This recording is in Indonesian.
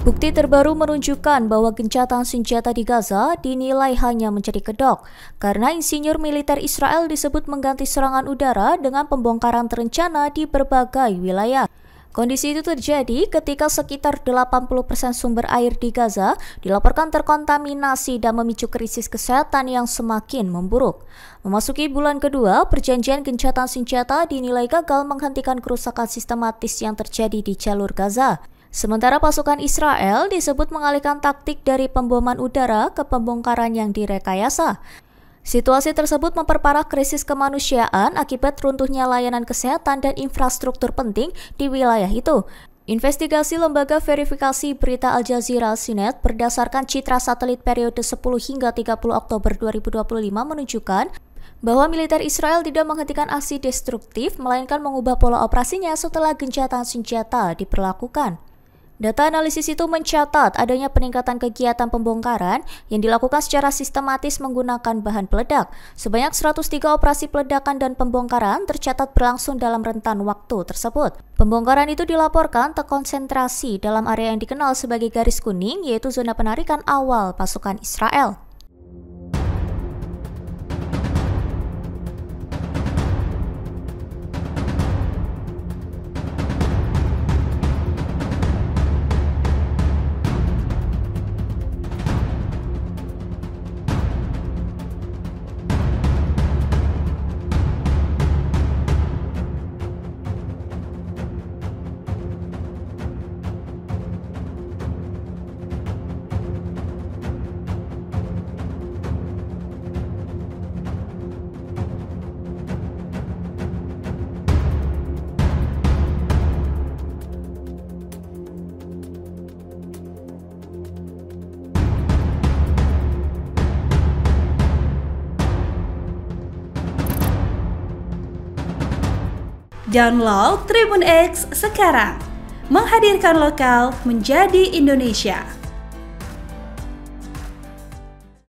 Bukti terbaru menunjukkan bahwa gencatan senjata di Gaza dinilai hanya menjadi kedok, karena insinyur militer Israel disebut mengganti serangan udara dengan pembongkaran terencana di berbagai wilayah. Kondisi itu terjadi ketika sekitar 80% sumber air di Gaza dilaporkan terkontaminasi dan memicu krisis kesehatan yang semakin memburuk. Memasuki bulan kedua, perjanjian gencatan senjata dinilai gagal menghentikan kerusakan sistematis yang terjadi di jalur Gaza. Sementara pasukan Israel disebut mengalihkan taktik dari pemboman udara ke pembongkaran yang direkayasa. Situasi tersebut memperparah krisis kemanusiaan akibat runtuhnya layanan kesehatan dan infrastruktur penting di wilayah itu. Investigasi lembaga verifikasi berita Al Jazeera CNET berdasarkan citra satelit periode 10 hingga 30 Oktober 2025 menunjukkan bahwa militer Israel tidak menghentikan aksi destruktif, melainkan mengubah pola operasinya setelah gencatan senjata diperlakukan. Data analisis itu mencatat adanya peningkatan kegiatan pembongkaran yang dilakukan secara sistematis menggunakan bahan peledak. Sebanyak 103 operasi peledakan dan pembongkaran tercatat berlangsung dalam rentan waktu tersebut. Pembongkaran itu dilaporkan terkonsentrasi dalam area yang dikenal sebagai garis kuning, yaitu zona penarikan awal pasukan Israel. Download Tribun X sekarang, menghadirkan lokal menjadi Indonesia.